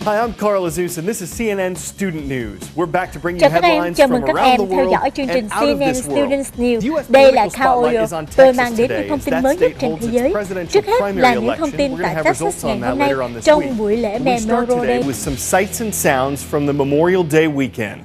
Hi, I'm Carl Azus, and this is CNN Student News. We're back to bring you Chào các em, headlines chào from mừng các around em the theo world dõi chương trình and out of CNN this Students world. News. US Đây là political Kao spotlight Oyo. is on Tôi Texas mang đến today những thông as tin that mới nhất state trên holds thế its giới. presidential Trước hết là primary những thông election. tin We're going to tại have Texas results ngày on hôm that nay later on this trong week. buổi lễ We start Memorial today Day. with some sights and sounds from the Memorial Day weekend.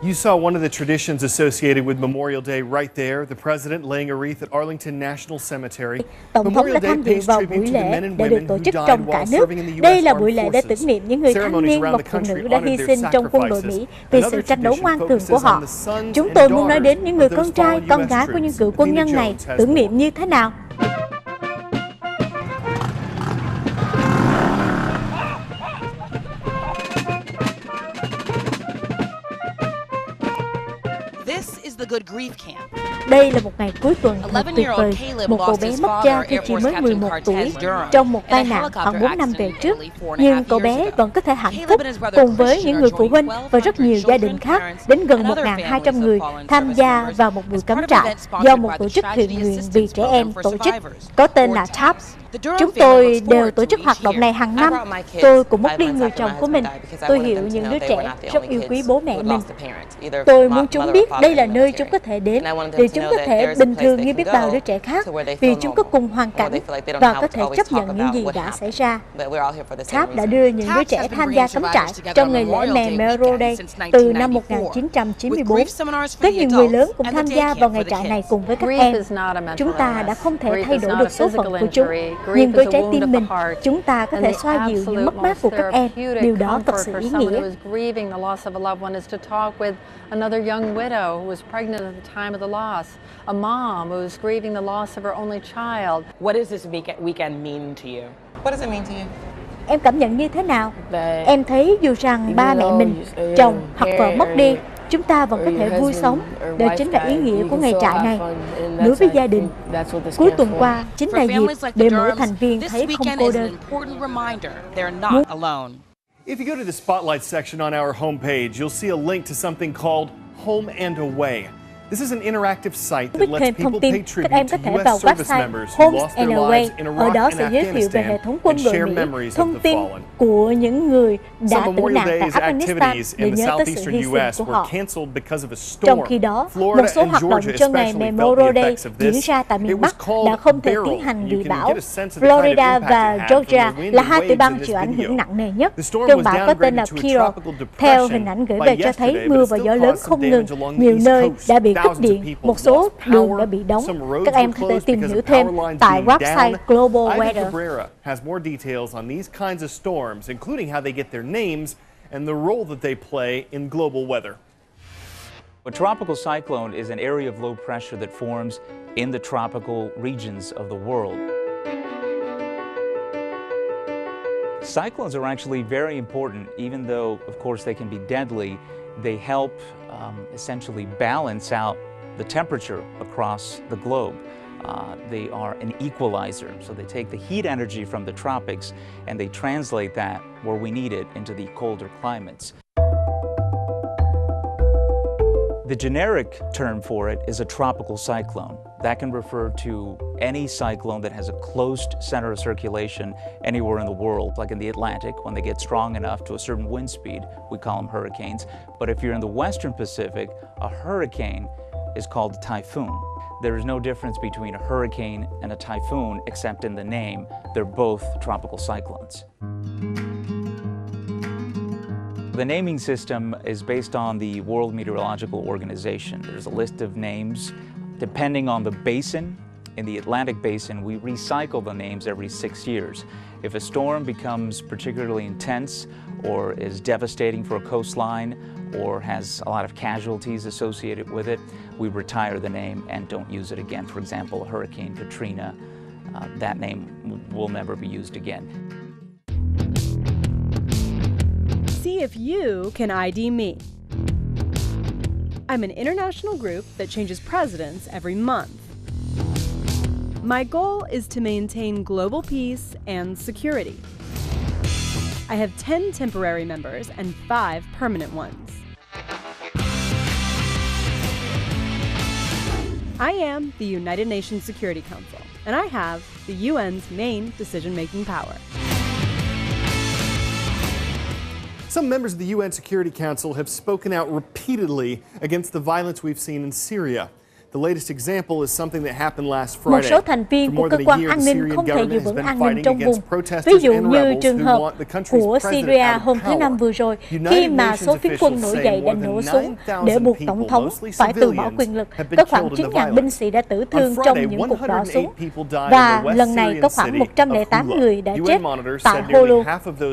You saw one of the traditions associated with Memorial Day right there, the president laying a wreath at Arlington National Cemetery. Tổng thống đã tham dự vào buổi lễ để được tổ chức trong cả nước. Đây là buổi lễ để tưởng niệm những người thanh niên và phụ nữ đã hy sinh trong quân đội Mỹ vì sự tranh đấu ngoan cường của họ. Chúng tôi muốn nói đến những người con trai, con gái của những cựu quân nhân này tưởng niệm như thế nào. The Good Grief Camp. Đây là một ngày cuối tuần thật tuyệt vời. Một cậu bé mất cha khi chỉ mới 11 tuổi trong một tai nạn khoảng 4 năm về trước. Nhưng cậu bé vẫn có thể hạnh phúc cùng với những người phụ huynh và rất nhiều gia đình khác. Đến gần 1.200 người tham gia vào một buổi cắm trại do một tổ chức thiện nguyện vì trẻ em tổ chức có tên là TAPS. Chúng tôi đều tổ chức hoạt động này hàng năm. Tôi cũng mất đi người chồng của mình. Tôi hiểu những đứa trẻ rất yêu quý bố mẹ mình. Tôi muốn chúng biết đây là nơi chúng có thể đến để chúng có thể bình thường như biết bao đứa trẻ khác vì chúng có cùng hoàn cảnh và có thể chấp nhận những gì đã xảy ra. TAP đã đưa những đứa trẻ tham gia cắm trại trong ngày lễ Memorial Day từ năm 1994. Rất nhiều người lớn cũng tham gia vào ngày trại này cùng với các em. Chúng ta đã không thể thay đổi được số phận của chúng, nhưng với trái tim mình, chúng ta có thể xoa dịu những mất mát của các em. Điều đó thật sự ý nghĩa. Another young widow who was pregnant at the time of the loss, a mom who was grieving the loss of her only child. What does this weekend mean to you? What does it mean to you? Em cảm nhận như thế nào? Em thấy dù rằng ba mẹ mình, chồng hoặc vợ mất đi, chúng ta vẫn có thể vui sống. Đó chính là ý nghĩa của ngày trại này. Đối với gia đình, cuối tuần qua chính là dịp để mỗi thành viên thấy không cô đơn. If you go to the Spotlight section on our homepage, you'll see a link to something called Home and Away. This is an interactive site that lets people pay tribute to US service members who lost their lives in Ở đó Iraq sẽ and giới thiệu về hệ thống Afghanistan quân and đội share Mỹ, memories of thông the tin fallen. của những người đã Some tử Memorial nạn tại Day's Afghanistan activities để in the nhớ tới sự southeastern hy sinh US của were họ. canceled because of a Trong storm. khi đó, một Florida số and hoạt động Georgia cho ngày especially felt Memorial the Day effects of diễn this. ra tại It miền was Bắc called đã không thể Beryl. tiến hành You vì can bão. get a sense of the kind of Florida impact và it had from Georgia the wind là and hai tiểu waves bang in this chịu ảnh hưởng video. nặng nề nhất. The storm Cơn was bão có tên là downgraded to a Beryl. tropical Theo depression hình ảnh gửi by về cho thấy yesterday, mưa but và it gió still lớn caused some không ngừng. damage along the Nhiều East nơi Coast. đã bị cắt Thousands of điện, people một số lost đường power, đã bị đóng. some roads Các em were có thể closed tìm because hiểu of thêm power lines tại being website down. Global Ivan Weather. Cabrera has more details on these kinds of storms, including how they get their names and the role that they play in global weather. A tropical cyclone is an area of low pressure that forms in the tropical regions of the world. Cyclones are actually very important, even though, of course, they can be deadly. They help essentially balance out the temperature across the globe. They are an equalizer, so they take the heat energy from the tropics and they translate that where we need it into the colder climates. The generic term for it is a tropical cyclone. That can refer to any cyclone that has a closed center of circulation anywhere in the world, like in the Atlantic. When they get strong enough to a certain wind speed, we call them hurricanes. But if you're in the Western Pacific, a hurricane is called a typhoon. There is no difference between a hurricane and a typhoon except in the name. They're both tropical cyclones. The naming system is based on the World Meteorological Organization. There's a list of names depending on the basin In the Atlantic Basin, we recycle the names every 6 years. If a storm becomes particularly intense or is devastating for a coastline or has a lot of casualties associated with it, we retire the name and don't use it again. For example, Hurricane Katrina, that name will never be used again. See if you can ID me. I'm an international group that changes presidents every month. My goal is to maintain global peace and security. I have 10 temporary members and 5 permanent ones. I am the United Nations Security Council, and I have the UN's main decision-making power. Some members of the UN Security Council have spoken out repeatedly against the violence we've seen in Syria. The latest example is something that happened last Friday. Một số thành viên của cơ quan an ninh không thể giữ vững an ninh trong vùng. Ví dụ như trường hợp của Syria hôm thứ Năm vừa rồi, khi mà số phiến quân nổi dậy đã nổ súng để buộc tổng thống phải từ bỏ quyền lực. Có khoảng 9.000 binh sĩ đã tử thương trong những cuộc nổ súng. Và lần này có khoảng 108 người đã chết tại Holu.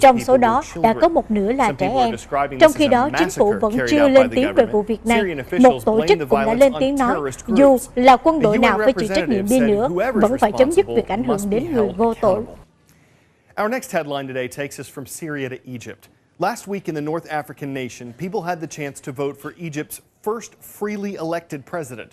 Trong số đó đã có một nửa là trẻ em. Trong khi đó, chính phủ vẫn chưa lên tiếng về vụ việc này. Một tổ chức cũng đã lên tiếng nói, dù là quân đội nào phải chịu trách nhiệm đi nữa, vẫn phải chấm dứt việc ảnh hưởng đến người vô tội. Our next headline today takes us from Syria to Egypt. Last week in the North African nation, people had the chance to vote for Egypt's first freely elected president.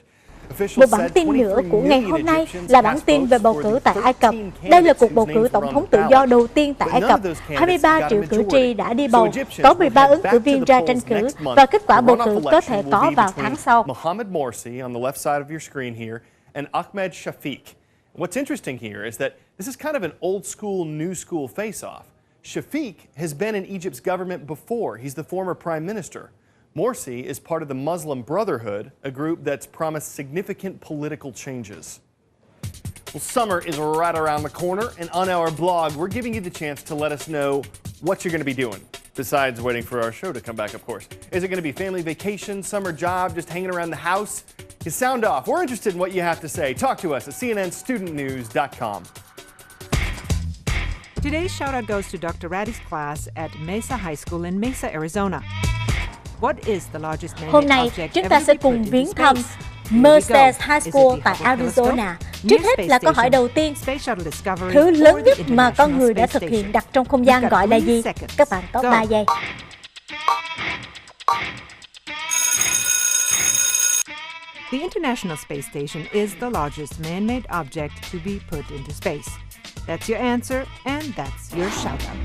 Một bản tin nữa của ngày hôm nay là bản tin về bầu cử tại Ai Cập. Đây là cuộc bầu cử tổng thống tự do đầu tiên tại Ai Cập. 23 triệu cử tri đã đi bầu, có 13 ứng cử viên ra tranh cử và kết quả bầu cử có thể có vào tháng sau. Mohamed Morsi on the left side of your screen here and Ahmed Shafiq. What's interesting here is that this is kind of an old school, new school face-off. Shafiq has been in Egypt's government before. He's the former prime minister. Morsi is part of the Muslim Brotherhood, a group that's promised significant political changes. Well, summer is right around the corner, and on our blog, we're giving you the chance to let us know what you're going to be doing, besides waiting for our show to come back, of course. Is it going to be family vacation, summer job, just hanging around the house? You sound off. We're interested in what you have to say. Talk to us at CNNstudentnews.com. Today's shout-out goes to Dr. Raddy's class at Mesa High School in Mesa, Arizona. Hôm nay, chúng ta sẽ cùng viếng thăm Mercedes High School tại Arizona. Trước hết là câu hỏi đầu tiên, thứ lớn nhất mà con người đã thực hiện đặt trong không gian gọi là gì? Các bạn có 3 giây. The International Space Station is the largest man-made object to be put into space. That's your answer, and that's your shout-out.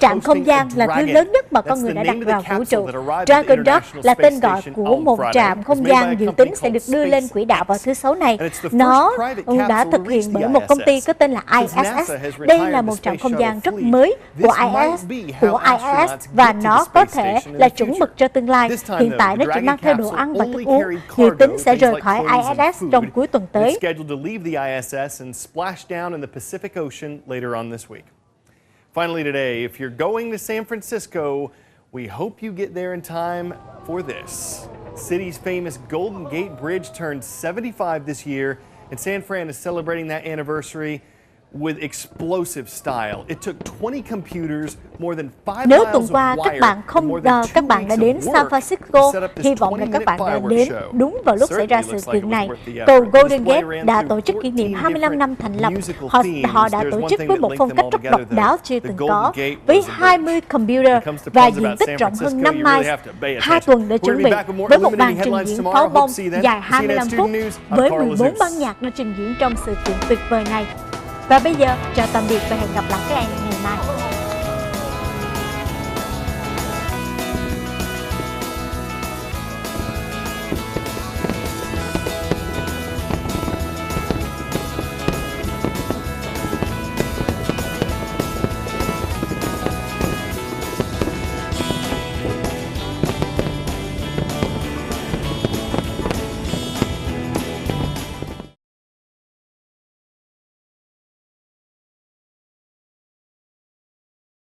Trạm không gian là thứ lớn nhất mà con người đã đặt vào vũ trụ. Dragon Dock là tên gọi của một trạm không gian dự tính sẽ được đưa lên quỹ đạo vào thứ Sáu này. Nó đã thực hiện bởi một công ty có tên là ISS. Đây là một trạm không gian rất mới của ISS và nó có thể là chuẩn mực cho tương lai. Hiện tại nó chỉ mang theo đồ ăn và thức uống. Dự tính sẽ rời khỏi ISS trong cuối tuần tới. Finally today, if you're going to San Francisco, we hope you get there in time for this. City's famous Golden Gate Bridge turned 75 this year, and San Fran is celebrating that anniversary with explosive style. It took 20 computers, more than 5 Nếu miles tuần qua of các wire, bạn các bạn đã đến San Francisco, hy vọng là các bạn đã đến đúng vào lúc xảy ra sự kiện này. Cầu Golden Gate đã tổ chức kỷ niệm 25 năm thành lập. Họ đã tổ chức với một phong cách rất độc đáo chưa từng có, với 20 computer và diện tích rộng hơn 5 miles. 2 tuần để chuẩn bị với một màn trình diễn pháo bông dài 25 phút với 14 ban nhạc đã trình diễn trong sự kiện tuyệt vời này. Và bây giờ, chào tạm biệt và hẹn gặp lại các em.